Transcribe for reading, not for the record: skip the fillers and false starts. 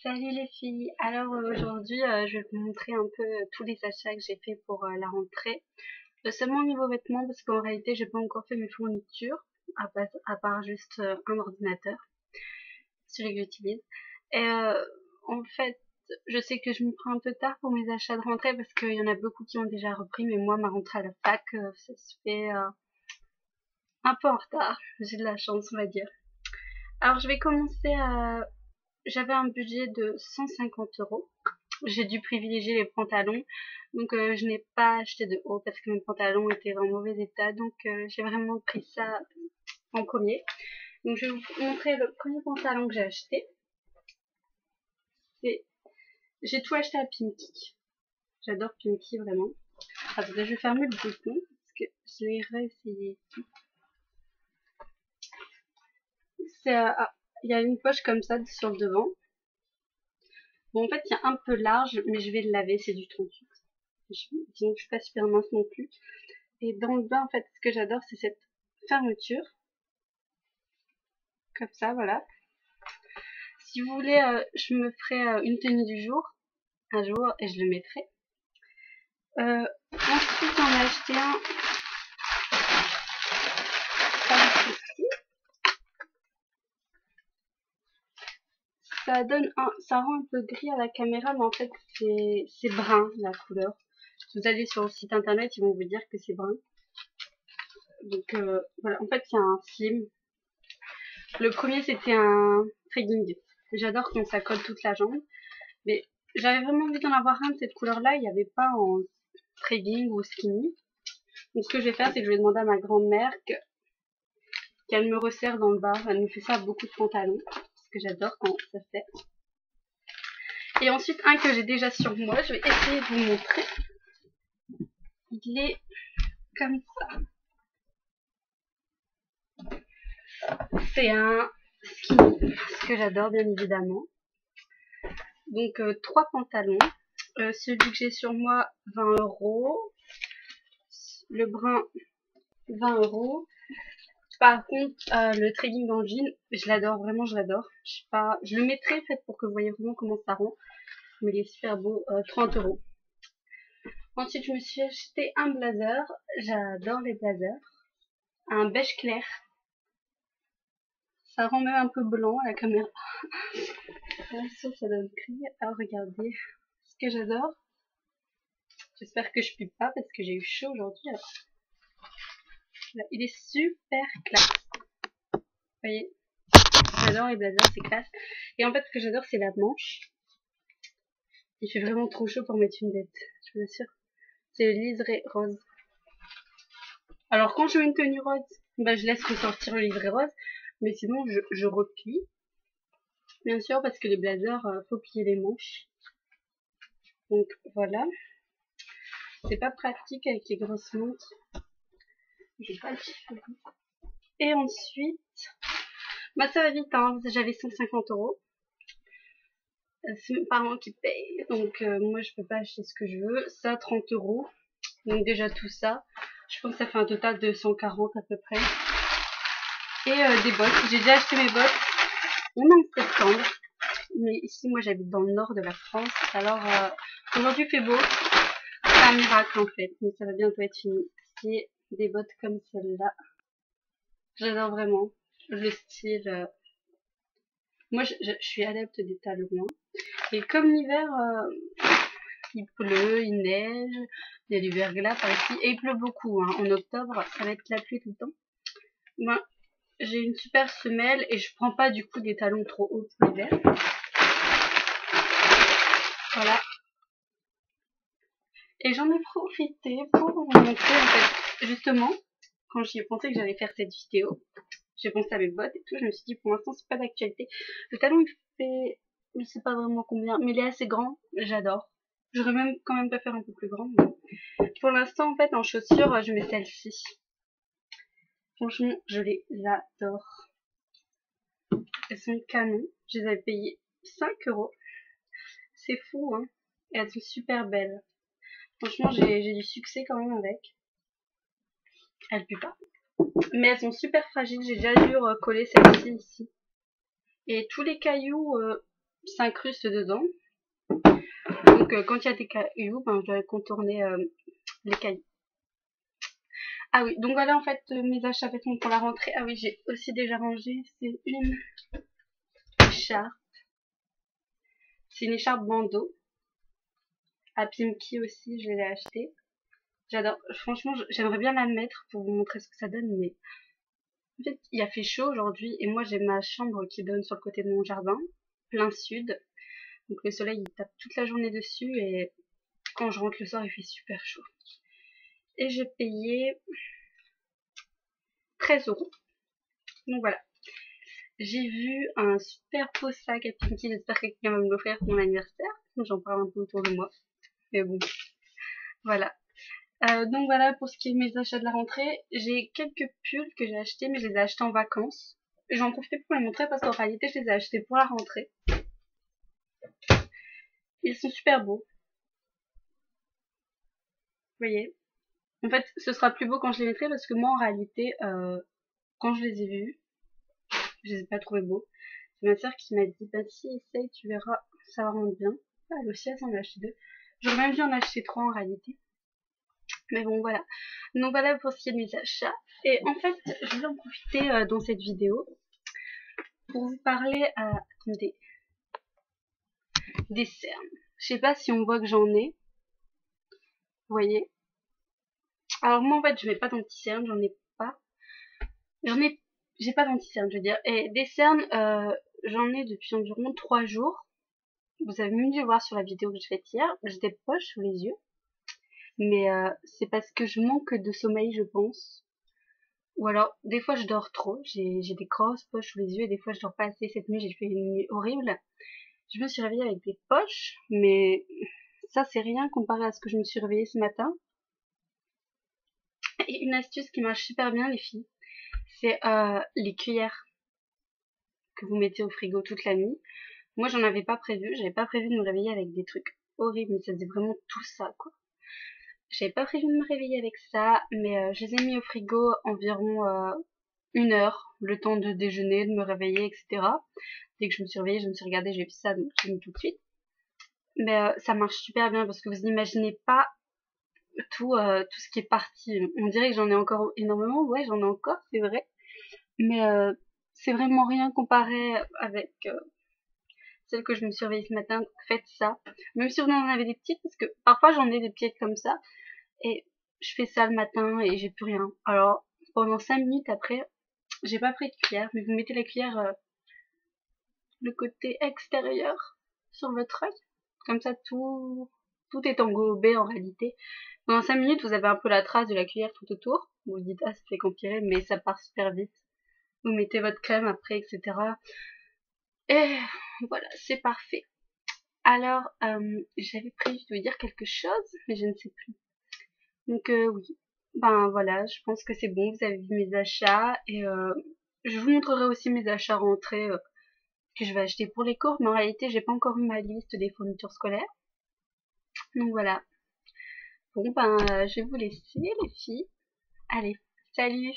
Salut les filles, alors aujourd'hui je vais vous montrer un peu tous les achats que j'ai fait pour la rentrée. Seulement au niveau vêtements parce qu'en réalité j'ai pas encore fait mes fournitures, à part juste un ordinateur, celui que j'utilise. Et en fait je sais que je me prends un peu tard pour mes achats de rentrée parce qu'il y en a beaucoup qui ont déjà repris, mais moi ma rentrée à la fac ça se fait un peu en retard, j'ai de la chance on va dire. Alors je vais commencer à... J'avais un budget de 150 euros. J'ai dû privilégier les pantalons, donc je n'ai pas acheté de haut parce que mes pantalons étaient en mauvais état, donc j'ai vraiment pris ça en premier. Donc je vais vous montrer le premier pantalon que j'ai acheté. J'ai tout acheté à Pimki. J'adore Pimki vraiment. Attendez, je vais fermer le bouton parce que je l'ai réessayé. Il y a une poche comme ça sur le devant. Bon, en fait, il y a un peu large, mais je vais le laver, c'est du 38. Disons que je suis pas super mince non plus. Et dans le bas, en fait, ce que j'adore, c'est cette fermeture. Comme ça, voilà. Si vous voulez, je me ferai une tenue du jour, un jour, et je le mettrai. Ensuite, j'en ai acheté un par ici. Ça rend un peu gris à la caméra, mais en fait, c'est brun, la couleur. Si vous allez sur le site internet, ils vont vous dire que c'est brun. Donc, voilà. En fait, c'est un slim. Le premier, c'était un training. J'adore quand ça colle toute la jambe. Mais j'avais vraiment envie d'en avoir un de cette couleur-là. Il n'y avait pas en training ou skinny. Donc, ce que je vais faire, c'est que je vais demander à ma grand-mère qu'elle me resserre dans le bas. Elle me fait ça à beaucoup de pantalons. Parce que j'adore quand ça se fait. Et ensuite, un que j'ai déjà sur moi. Je vais essayer de vous montrer. Il est comme ça. C'est un skinny. Ce que j'adore, bien évidemment. Donc, 3 pantalons. Celui que j'ai sur moi, 20 euros. Le brun, 20 euros. Par contre, le trading en jean, je l'adore, vraiment je l'adore. Je le mettrai en fait pour que vous voyez vraiment comment ça rend. Mais il est super beau, 30 euros. Ensuite, je me suis acheté un blazer. J'adore les blazers. Un beige clair. Ça rend même un peu blanc à la caméra. Ça donne gris. Alors regardez ce que j'adore. J'espère que je pue pas parce que j'ai eu chaud aujourd'hui. Il est super classe. Vous voyez, j'adore les blazers, c'est classe. Et en fait, ce que j'adore, c'est la manche. Il fait vraiment trop chaud pour mettre une veste, je vous assure. C'est le liseré rose. Alors, quand je mets une tenue rose, bah, je laisse ressortir le liseré rose. Mais sinon, je replie. Bien sûr, parce que les blazers, faut plier les manches. Donc, voilà. C'est pas pratique avec les grosses montres. Je vais pas le chiffrer. Et ensuite, bah, ça va vite, hein. J'avais 150 euros. C'est mes parents qui payent, donc moi je peux pas acheter ce que je veux. Ça, 30 euros. Donc déjà tout ça, je pense que ça fait un total de 140 à peu près. Et des bottes. J'ai déjà acheté mes bottes, même en septembre. Mais ici, moi j'habite dans le nord de la France. Alors aujourd'hui il fait beau. C'est un miracle en fait, mais ça va bientôt être fini. C'est des bottes comme celle-là. J'adore vraiment le style. Moi je suis adepte des talons. Et comme l'hiver, il pleut, il neige, il y a du verglas par ici, et il pleut beaucoup. Hein. En octobre, ça va être la pluie tout le temps. Ben, j'ai une super semelle et je prends pas du coup des talons trop hauts pour l'hiver. Voilà. Et j'en ai profité pour vous montrer en fait, justement, quand j'y ai pensé que j'allais faire cette vidéo, j'ai pensé à mes bottes et tout, je me suis dit pour l'instant c'est pas d'actualité. Le talon il fait, je sais pas vraiment combien, mais il est assez grand, j'adore. J'aurais même quand même pas faire un peu plus grand. Mais pour l'instant en fait en chaussures je mets celle-ci. Franchement je les adore. Elles sont canon. Je les avais payées 5 euros. C'est fou hein. Et elles sont super belles. Franchement j'ai du succès quand même avec. Elles puent pas. Mais elles sont super fragiles. J'ai déjà dû recoller celle-ci ici. Et tous les cailloux s'incruste dedans. Donc quand il y a des cailloux, ben, je dois contourner les cailloux. Ah oui, donc voilà en fait mes achats vêtements pour la rentrée. Ah oui, j'ai aussi déjà rangé, c'est une écharpe. C'est une écharpe bandeau. À Pimki aussi, je l'ai achetée. J'adore. Franchement, j'aimerais bien la mettre pour vous montrer ce que ça donne, mais en fait, il a fait chaud aujourd'hui et moi j'ai ma chambre qui donne sur le côté de mon jardin, plein sud. Donc le soleil il tape toute la journée dessus et quand je rentre le soir il fait super chaud. Et j'ai payé 13 €. Donc voilà. J'ai vu un super beau sac à Pinky, j'espère que quelqu'un va me l'offrir pour mon anniversaire. J'en parle un peu autour de moi. Mais bon, voilà. Donc voilà pour ce qui est de mes achats de la rentrée. J'ai quelques pulls que j'ai achetés, mais je les ai achetés en vacances. J'en profitais pour les montrer parce qu'en réalité je les ai achetés pour la rentrée. Ils sont super beaux. Vous voyez. En fait, ce sera plus beau quand je les mettrai parce que moi en réalité, quand je les ai vus, je les ai pas trouvés beaux. C'est ma soeur qui m'a dit, bah si, essaye, tu verras, ça va rendre bien. Ah, elle aussi, elle s'en a acheté 2. J'aurais même dû en acheter 3 en réalité. Mais bon, voilà. Donc voilà pour ce qui est de mes achats. Et en fait, je voulais en profiter dans cette vidéo pour vous parler attendez, des cernes. Je sais pas si on voit que j'en ai. Vous voyez. Alors moi en fait, je mets pas d'anti-cernes, j'en ai pas. J'ai pas d'anti-cernes, je veux dire. Et des cernes, j'en ai depuis environ 3 jours. Vous avez même dû voir sur la vidéo que j'ai faite hier. J'ai des poches sous les yeux. Mais c'est parce que je manque de sommeil, je pense. Ou alors, des fois, je dors trop. J'ai des grosses poches sous les yeux et des fois, je dors pas assez. Cette nuit, j'ai fait une nuit horrible. Je me suis réveillée avec des poches, mais ça, c'est rien comparé à ce que je me suis réveillée ce matin. Et une astuce qui marche super bien, les filles, c'est les cuillères que vous mettez au frigo toute la nuit. Moi, j'en avais pas prévu. J'avais pas prévu de me réveiller avec des trucs horribles, mais ça faisait vraiment tout ça, quoi. J'avais pas prévu de me réveiller avec ça, mais je les ai mis au frigo environ 1 heure, le temps de déjeuner, de me réveiller, etc. Dès que je me suis réveillée, je me suis regardée, j'ai vu ça, donc j'ai mis tout de suite. Mais ça marche super bien parce que vous n'imaginez pas tout ce qui est parti. On dirait que j'en ai encore énormément, ouais, j'en ai encore, c'est vrai. Mais c'est vraiment rien comparé avec celle que je me suis réveillée ce matin. Donc faites ça. Même si vous en avez des petites, parce que parfois j'en ai des petites comme ça. Et je fais ça le matin et j'ai plus rien. Alors, pendant 5 minutes après, j'ai pas pris de cuillère, mais vous mettez la cuillère le côté extérieur sur votre œil. Comme ça, tout est englobé en réalité. Pendant 5 minutes, vous avez un peu la trace de la cuillère tout autour. Vous vous dites, ah, ça fait qu'empirer, mais ça part super vite. Vous mettez votre crème après, etc. Et voilà, c'est parfait. Alors, j'avais prévu de vous dire quelque chose, mais je ne sais plus. Donc oui, ben voilà, je pense que c'est bon, vous avez vu mes achats et je vous montrerai aussi mes achats rentrés que je vais acheter pour les cours, mais en réalité j'ai pas encore eu ma liste des fournitures scolaires. Donc voilà. Bon ben je vais vous laisser les filles. Allez, salut!